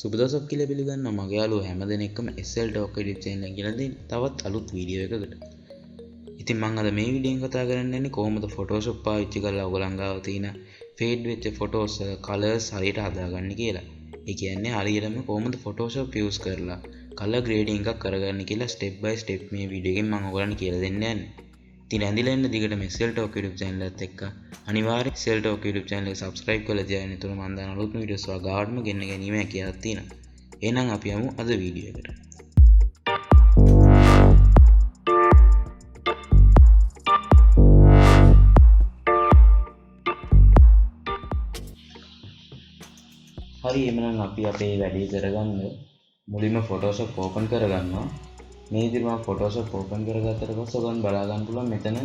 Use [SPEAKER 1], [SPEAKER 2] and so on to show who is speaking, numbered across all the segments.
[SPEAKER 1] සුබදසක් කියලා පිළිගන්න මගේ යාළුවෝ හැමදෙනෙක්ම SL Talk YouTube channel එක ගෙනද තවත් අලුත් වීඩියෝ එකකට. ඉතින් මම අද මේ වීඩියෝ එකෙන් කතා කරන්න යන්නේ කොහොමද Photoshop පාවිච්චි කරලා ඔයගලන් ගාව තියෙන fade වෙච්ච photos colors හරියට හදාගන්නේ කියලා. ඒ කියන්නේ හරියටම කොහොමද Photoshop use කරලා color grading එකක් කරගන්න කියලා step by step මේ වීඩියෝ එකෙන් මම ඔයගලන්ට කියලා දෙන්න යන්නේ. ඉතින් ඇඳිලා ඉන්න දිගටම SL Talk YouTube channel එකත් එක්ක අනිවාර්යෙන් SL Talk YouTube channel එක subscribe කරලා තියාගෙන ඉතුරු මම දාන අලුත් වීඩියෝස් ඔයාලටම ගෙන්න ගැනීම හැකියාවක් තියෙනවා. එහෙනම් අපි යමු අද වීඩියෝ එකට. හරි එහෙනම් අපි අපේ වැඩේ කරගන්න මුලින්ම Photoshop open කරගන්නවා. මේ විදිහට මම Photoshop open කරගත්තට පස්සේ ඔයගොල්ලන් බලා ගන්න පුළුවන් මෙතන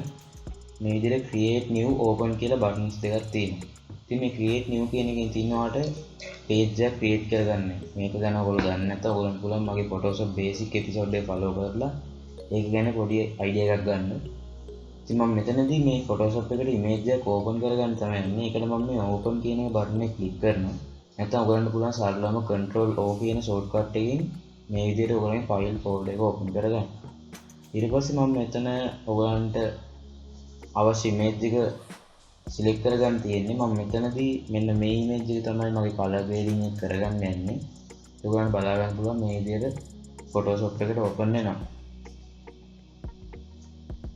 [SPEAKER 1] මේ විදිහට create new open කියලා buttons දෙකක් තියෙනවා. ඉතින් මේ create new කියන එකෙන් තියෙනවාට page එකක් create කරගන්න. මේක ගැන ඔයගොල්ලෝ දන්නේ නැත්නම් ඔයගොල්ලන් පුළුවන් මගේ Photoshop basic episode එක follow කරලා ඒක ගැන පොඩි idea එකක් ගන්න. ඉතින් මම මෙතනදී මේ Photoshop එකට image එකක් open කරගන්න තමයි යන්නේ. ඒකට මම මේ open කියන button එක click කරනවා. නැත්නම් ඔයගොල්ලන්ට පුළුවන් සරලවම control O කියන shortcut එකකින් මේ විදිහට ඔයගොල්ලන්ගේ file folder එක open කරගන්න. ඊට පස්සේ මම මෙතන ඔයගොල්ලන්ට අවශ්‍ය image එක select කරගන්න තියෙන්නේ. මම මෙතනදී මෙන්න මේ image එක තමයි මගේ color grading එක කරගන්න යන්නේ. ඔයගොල්ලන්ට බලා ගන්න පුළුවන් මේ විදිහට Photoshop එකට open වෙනවා.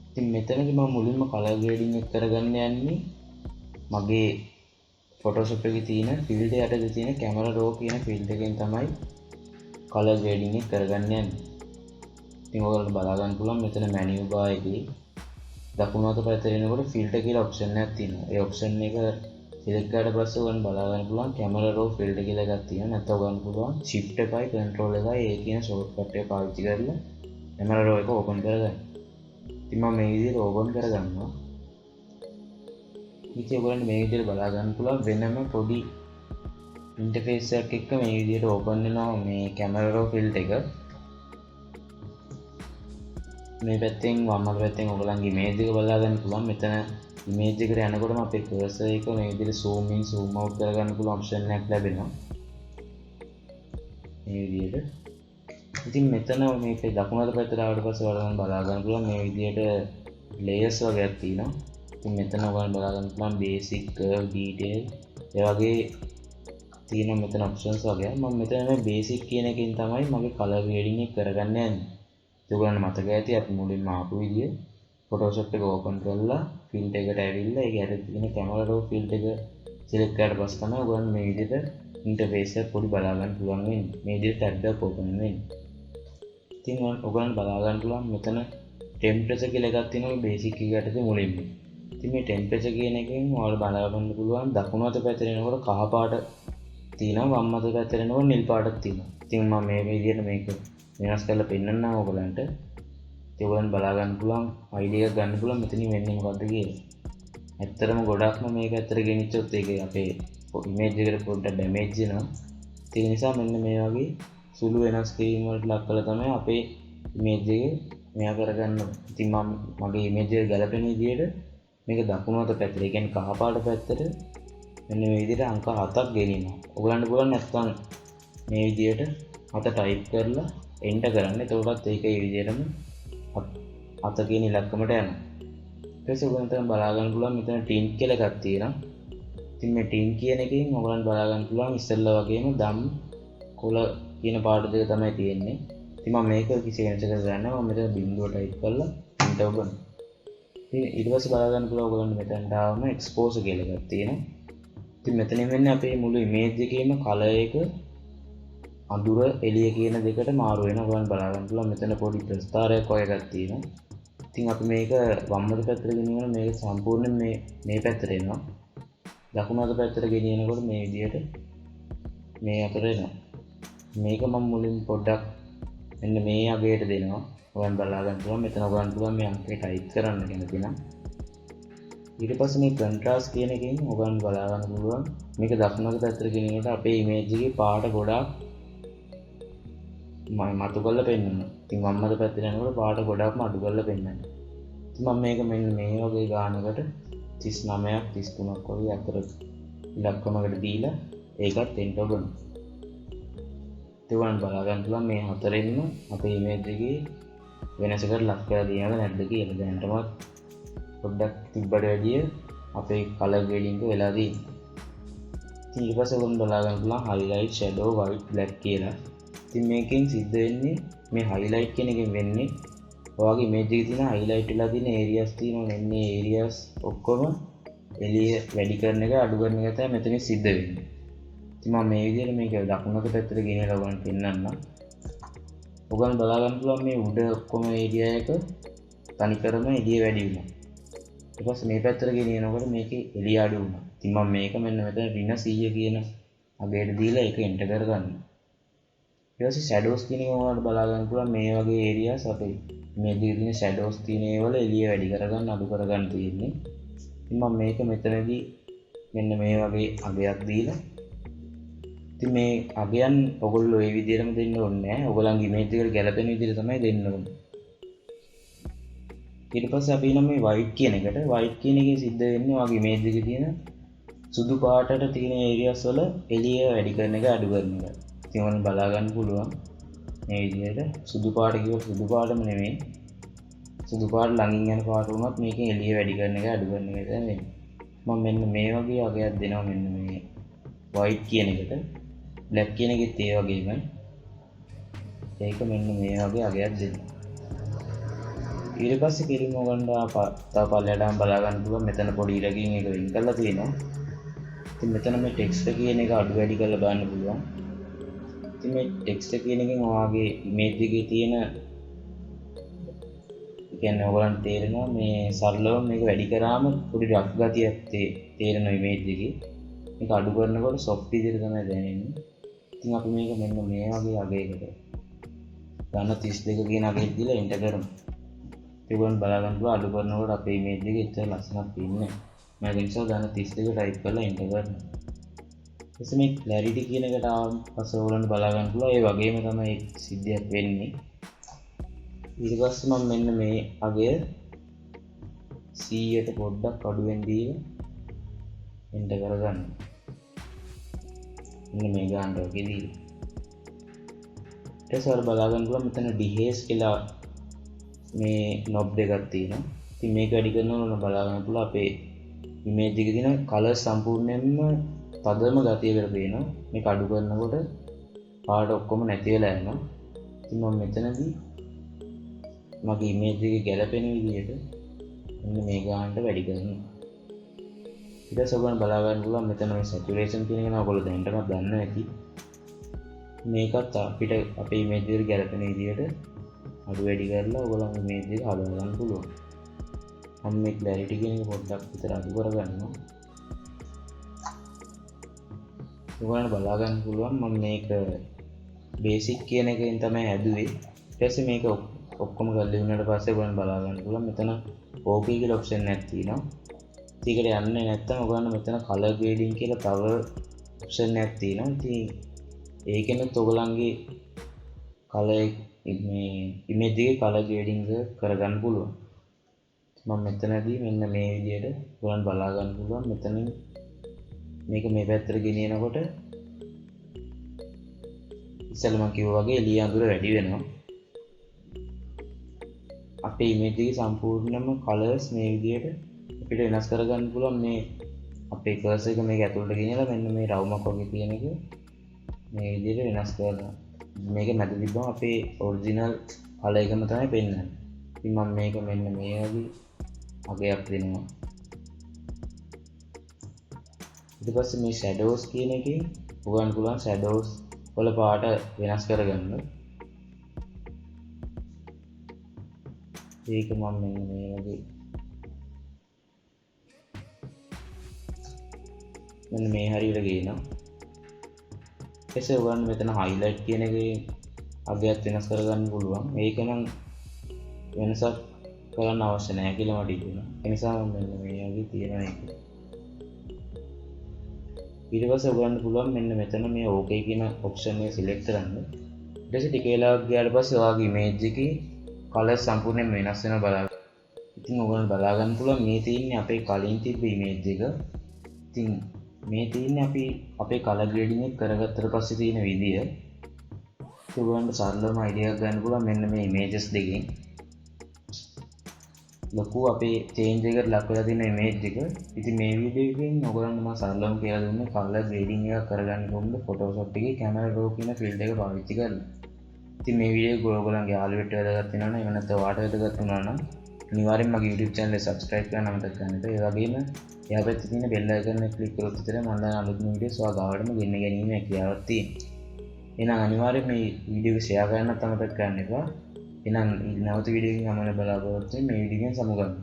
[SPEAKER 1] ඉතින් මෙතනදී මම මුලින්ම color grading එක කරගන්න යන්නේ මගේ Photoshop එකේ තියෙන field යටතේ තියෙන camera raw කියන field එකෙන් තමයි color grading එක කරගන්න යන්නේ. ඉතින් ඔයගොල්ලෝ බලා ගන්න පුළුවන් මෙතන menu bar එකේ දකුණු අත පැත්තේ එනකොට filter කියලා option එකක් තියෙනවා. ඒ option එක select කරලා පස්සේ ඔයගොල්ලෝ බලා ගන්න පුළුවන් camera raw filter කියලා එකක් තියෙනවා. නැත්නම් ඔයගොල්ලෝ පුළුවන් shift එකයි control එකයි ඒ කියන shortcut එක පාවිච්චි කරලා camera raw එක open කරගන්න. ඉතින් මම මේ විදිහට open කරගන්නවා. ඉතින් ඔයගොල්ලන්ට මේ විදිහට බලා ගන්න පුළුවන් වෙනම පොඩි ඉන්ටර්ෆේස් එකක් එක්ක මේ විදිහට ඕපන් වෙනවා මේ camera raw field එක. මේ පැත්තෙන් වම් අත පැත්තෙන් ඔයගොල්ලන්ගේ image එක බලා ගන්න පුළුවන්. මෙතන image එකට යනකොටම අපේ cursor එක මේ විදිහට zoom in zoom out කරගන්න පුළුවන් option එකක් ලැබෙනවා. මේ විදිහට. ඉතින් මෙතන මේක දකුණු අත පැත්තට ආවට පස්සේ ඔයගොල්ලන් බලා ගන්න පුළුවන් මේ විදිහට layers වගේක් තියෙනවා. මෙතන ඔයගොල්ලන් බලා ගන්න පුළුවන් basic curve detail ඒ වගේ තියෙන මෙතන options වගේ. මම මෙතන මේ basic කියන එකෙන් තමයි මගේ color grading එක කරගන්න යන්නේ. ඒක ඔයගොල්ලන් මතක ඇති අපි මුලින්ම ආපු විදිය Photoshop එක open කරලා filter එකට ඇවිල්ලා ඒක ඇතුලේ තියෙන camera raw filter එක select කරලා පස්සේ තමයි ඔයගොල්ලන් මේ විදිහට interface එක පොඩි බලා ගන්න පුළුවන් වෙන්නේ. මේ විදිහට tab එක open වෙන්නේ. ඉතින් ඔයගොල්ලන් බලා ගන්න පුළුවන් මෙතන temperature කියලා එකක් තියෙනවා basic එක යටතේ මුලින්ම. ඉතින් මේ ටෙම්පරේචර් කියන එකෙන් ඔයාලා බලා ගන්න පුළුවන් දකුණු අත පැත්තට එනකොට කහ පාට තියෙනවා වම් අත පැත්තට එනකොට නිල් පාටක් තියෙනවා. ඉතින් මම මේ විදිහට මේක වෙනස් කරලා පෙන්නන්නම් ඔයගලන්ට. ඉතින් ඔයගලන් බලා ගන්න පුළුවන් අයිඩියා එකක් ගන්න පුළුවන් මෙතනින් වෙන්නේ මොකද්ද කියලා. ඇත්තටම ගොඩක්ම මේක ඇත්තට ගෙනිච්චොත් ඒක අපේ ඉමේජ් එකට පොඩ්ඩක් ඩැමේජ් වෙනවා. ඒ නිසා මෙන්න මේ වගේ සුළු වෙනස් කිරීම් වලට ලක් කරලා තමයි අපේ ඉමේජ් එක මෙයා කරගන්න. ඉතින් මම මගේ ඉමේජ් එක ගැලපෙන විදිහට මේක දකුණු අත පැත්තට, ඒ කියන්නේ කහ පාට පැත්තට මෙන්න මේ විදිහට අංක 7ක් ගෙනියනවා. ඔයගලන්ට පුළුවන් නැත්නම් මේ විදිහට 7 ටයිප් කරලා එන්ටර් කරන්න. එතකොටත් ඒක මේ විදිහටම 7 කියන ඉලක්කමට යනවා. ඊට පස්සේ ඔයගලන්ට බලා ගන්න පුළුවන් මෙතන tint කියලා එකක් තියෙනවා. ඉතින් මේ tint කියන එකෙන් ඔයගලන්ට බලා ගන්න පුළුවන් ඉස්සෙල්ලා වගේම දම් කොළ කියන පාට දෙක තමයි තියෙන්නේ. ඉතින් මම මේක කිසි වෙනසක් කරන්නේ නැහැ. මම මෙතන බිංදුව ටයිප් කරලා එන්ටර් කරනවා. ඊට පස්සේ බලා ගන්න පුළුවන් ඔයගොල්ලන්ට මෙතනට ආවම exposure කියලා එකක් තියෙනවා. ඉතින් මෙතනින් වෙන්නේ අපේ මුළු image එකේම color එක අඳුර එළිය කියන දෙකට මාරු වෙනවා. ඔයගොල්ලන් බලා ගන්න පුළුවන් මෙතන පොඩි ප්‍රස්ථාරයක් වගේ එකක් තියෙනවා. ඉතින් අපි මේක වම් අත පැත්තට ගෙනියනවා මේක සම්පූර්ණයෙන් මේ පැත්තට එනවා. දකුණු අත පැත්තට ගෙනියනකොට මේ විදිහට මේ අතට එනවා. මේක මම මුලින් පොඩ්ඩක් මෙන්න මේ අගයට දෙනවා. ඔයගොල්ලන් බලා ගන්න පුළුවන් මෙතන ඔයගොල්ලන් පුළුවන් මේ අංකේ ටයිප් කරන්න කැමති නම්. ඊට පස්සේ මේ contrast කියන එකෙන් ඔයගොල්ලන් බලා ගන්න පුළුවන් මේක දකුණු අත පැත්තට ගෙනියනකොට අපේ image එකේ පාට ගොඩාක් මතු කරලා පෙන්වනවා. ඉතින් වම් අත පැත්තට යනකොට පාට ගොඩාක්ම අඩු කරලා පෙන්වනවා. ඉතින් මම මේක මෙන්න මේ වගේ ගානකට 39ක් 33ක් වගේ අතර ඉලක්කමකට දීලා ඒකත් එන්ටර් කරනවා. ඒක ඔයගොල්ලන්ට බලා ගන්න පුළුවන් මේ හතරෙන්ම අපේ ඉමේජ් එකේ වෙනසකට ලක් කරලා තියෙනවද නැද්ද කියලා. දැනටමත් පොඩ්ඩක් තිබ්බට වැඩිය අපේ කලර් ග්‍රේඩින්గ్ එක වෙලා තියෙනවා. ඉතින් ඊට පස්සේ ඔයගොල්ලන්ට බලා ගන්න පුළුවන් highlight, shadow, white, black කියලා. ඉතින් මේකෙන් සිද්ධ වෙන්නේ මේ highlight කියන එකෙන් වෙන්නේ ඔයාගේ image එකේ තියෙන highlight වෙලා තියෙන areas තියෙනවා. මේ areas ඔක්කොම එළිය වැඩි කරන එක අඩු කරන එක තමයි මෙතනින් සිද්ධ වෙන්නේ. ඉතින් මම මේ විදිහට මේක දකුණක පැත්තට ගෙනියලා ඔයගොල්ලන්ට පෙන්නන්නම්. ඔයගොල්ලන් බලා ගන්න පුළුවන් මේ උඩ ඔක්කොම area එක තනිකරම එළිය වැඩි වුණා. ඊට පස්සේ මේ පැත්තට ගෙනියනකොට මේකේ එළිය අඩු වුණා. ඉතින් මම මේක මෙන්න මෙතන -100 කියන අගයට දීලා ඒක එන්ටර් කරගන්නවා. ඊට පස්සේ shadows කියන එක ඔයාලට බලා ගන්න පුළුවන් මේ වගේ areas අපේ image එකේ තියෙන shadows තියෙන ඒවල එළිය වැඩි කරගන්න අඩු කරගන්න තියෙන්නේ. ඉතින් මම මේක මෙතනදී මෙන්න මේ වගේ අගයක් දීලා ඉතින් මේ අගයන් ඔයගොල්ලෝ මේ විදිහටම දෙන්න ඕනේ නැහැ. ඔයගොල්ලන්ගේ image එකට ගැලපෙන විදිහට තමයි දෙන්න ඕනේ. ඊට පස්සේ අපි නම් මේ white කියන එකට white කියන එකේ සිද්ධ වෙන්නේ ඔයාගේ image එකේ තියෙන සුදු පාටට තියෙන areas වල එළිය වැඩි කරන එක අඩු කරන එක. ඉතින් ඔයාලට බලා ගන්න පුළුවන් මේ විදිහට සුදු පාට කිව්වොත් සුදු පාටම නෙමෙයි. සුදු පාට ළඟින් යන පාට වුණත් මේකෙන් එළිය වැඩි කරන එක අඩු කරන එක තමයි. මම මෙන්න මේ වගේ අගයක් දෙනවා මෙන්න මේ white කියන එකට. black කියන එකෙත් ඒ වගේමයි. ඒක මෙන්න මේ වගේ අගයක් දෙන්න. ඊට පස්සේ කෙලින්ම ඔයගොල්ලන්ට තව පල්ලෙහාටම බලා ගන්න පුළුවන් මෙතන පොඩි ඉරකින් එක වෙන් කරලා තියෙනවා. ඉතින් මෙතන මේ ටෙක්ස්ට් කියන එක අඩු වැඩි කරලා බලන්න පුළුවන්. ඉතින් මේ ටෙක්ස්ට් කියන එකෙන් ඔයාගේ image එකේ තියෙන කියන්නේ ඔයගොල්ලන්ට තේරෙනවා මේ සරලව මේක වැඩි කරාම පොඩි රෆ් ගතියක් තේරෙන image එකේ. මේක අඩු කරනකොට soft විදිහට තමයි දැනෙන්නේ. ඉතින් අපි මේක මෙන්න මේ වගේ අගයකට ගන්න 32 කියන අගයට දීලා එන්ටර් කරමු. ඒගොල්ලන් බලා ගන්න පුළුවන් අඩු කරනකොට අපේ image එකේ ඉතල ලස්සනක් පේන්නේ. මම ඒ නිසා ගන්න 32 ටයිප් කරලා එන්ටර් කරනවා. ඊට මේ clarity කියන එකට ආවම පස්සේ ඔයගොල්ලන්ට බලා ගන්න පුළුවන් ඒ වගේම තමයි සිද්ධියක් වෙන්නේ. ඊට පස්සේ මම මෙන්න මේ අගය 100ට පොඩ්ඩක් අඩුවෙන් දීලා එන්ටර් කරගන්න. මෙන්න මේ ගන්න ඔකේ දීලා. ඊට පස්සේ බලා ගන්න පුළුවන් මෙතන dehaze කියලා මේ knob දෙකක් තියෙනවා. ඉතින් මේක වැඩි කරනකොට බලා ගන්න පුළුවන් අපේ image එකේ තියෙන color සම්පූර්ණයෙන්ම තදම ගතියකට පේනවා. මේක අඩු කරනකොට පාට ඔක්කොම නැති වෙලා යනවා. ඉතින් මම මෙතනදී මගේ image එකේ ගැලපෙන විදිහට මෙන්න මේ ගානට වැඩි කරනවා. ඊට පස්සේ ඔයගොල්ලන් බලා ගන්න පුළුවන් මෙතන මේ saturation කියන එක නම් ඔයගොල්ලෝ දැනටමත් දන්නවා ඇති. මේකත් අපිට අපේ image එකට ගැලපෙන විදිහට අඩු වැඩි කරලා ඔයගොල්ලන්ගේ image එක හදා ගන්න පුළුවන්. මම මේ clarity කියන එක පොඩ්ඩක් විතර අඩු කරගන්නවා. ඔයගොල්ලන්ට බලා ගන්න පුළුවන් මම මේක basic කියන එකෙන් තමයි හැදුවේ. ඊට පස්සේ මේක ඔක්කොම කරලා ඉවරනට පස්සේ ඔයගොල්ලන් බලා ගන්න පුළුවන් මෙතන OK කියලා option එකක් තියෙනවා. ඒකට යන්නේ නැත්නම් ඔයගොල්ලන් මෙතන color grading කියලා තව option එකක් තියෙනවා. ඉතින් ඒකෙනුත් ඔයගොල්ලන්ගේ color මේ image එකේ color grading එක කරගන්න පුළුවන්. මම මෙතනදී මෙන්න මේ විදිහට ඔයගොල්ලන් බලා ගන්න පුළුවන් මෙතනින් මේක මේ පැත්තට ගෙනියනකොට ඉස්සෙල්ලා මම කිව්වා වගේ එළිය අඳුර වැඩි වෙනවා. අපේ image එකේ සම්පූර්ණම colors මේ විදිහට අපිට වෙනස් කරගන්න පුළුවන්. මේ අපේ cursor එක මේක ඇතුළට ගෙනියලා මෙන්න මේ රවුමක් වගේ තියෙන එක මේ විදිහට වෙනස් කරනවා. මේක මැද තිබ්බම අපේ ඔරිජිනල් color එකම තමයි පෙන්වන්නේ. ඉතින් මම මේක මෙන්න මේ වගේ අගයක් දෙනවා. ඊට පස්සේ මේ shadows කියන එකෙන් ඔයගොල්ලන් පුළුවන් shadows වල පාට වෙනස් කරගන්න. ඒක මම මෙන්න මේ වගේ මෙන්න මේ හරියට ගේනවා. එසේ ඔයගොල්ලන් මෙතන highlight කියන එකේ අගයත් වෙනස් කරගන්න පුළුවන්. මේක නම් වෙනසක් කරන්න අවශ්‍ය නැහැ කියලා මට හිතුණා. ඒ නිසා මම මෙන්න මේ වගේ තියෙනවා ඒක. ඊට පස්සේ ඔයගොල්ලන්ට පුළුවන් මෙන්න මෙතන මේ OK කියන option එක select කරන්න. ඊට පස්සේ ටික වෙලාවක් ගියාට පස්සේ ඔයාගේ image එකේ color සම්පූර්ණයෙන් වෙනස් වෙනවා බලන්න. ඉතින් ඔයගොල්ලන්ට බලා ගන්න පුළුවන් මේ තියෙන්නේ අපේ කලින් තිබ්බ image එක. ඉතින් මේ තියෙන්නේ අපි අපේ color grading එක කරගත්තට පස්සේ තියෙන විදිය. ඔයගොල්ලන්ට සරලවම අයිඩියා එකක් ගන්න පුළුවන් මෙන්න මේ ඉමේජස් දෙකෙන්. ලොකු අපේ චේන්ජ් එකට ලක් වෙලා තියෙන ඉමේජ් එක. ඉතින් මේ වීඩියෝ එකෙන් ඔයගොල්ලන්ට මම සරලවම කියලා දුන්නේ කලර් ග්‍රේඩින් එකක් කරගන්න කොහොමද Photoshop එකේ camera raw කියන ෆීල්ඩ් එක පාවිච්චි කරලා. ඉතින් මේ වීඩියෝ එක ඔයගොල්ලන්ගේ යාළුවෙක්ට වැදගත් වෙනවා නම් එහෙම නැත්නම් ඔයාට වැදගත් වුණා නම් අනිවාර්යෙන් මගේ YouTube channel එක subscribe කරන්න අමතක කරන්න එපා. ඒ වගේම එහා පැත්තේ තියෙන bell icon එක click කරොත් විතරයි මම දාන අලුත්ම වීඩියෝස් ඔයා ගාවටම ගෙන්න ගැනීමේ හැකියාවක් තියෙන්නේ. එහෙනම් අනිවාර්යෙන් මේ වීඩියෝ එක share කරන්නත් අමතක කරන්න එපා. එහෙනම් නැවත වීඩියෝ එකකින් මම බලාපොරොත්තු වෙන්නේ මේ වීඩියෝ එකෙන් සමුගන්න.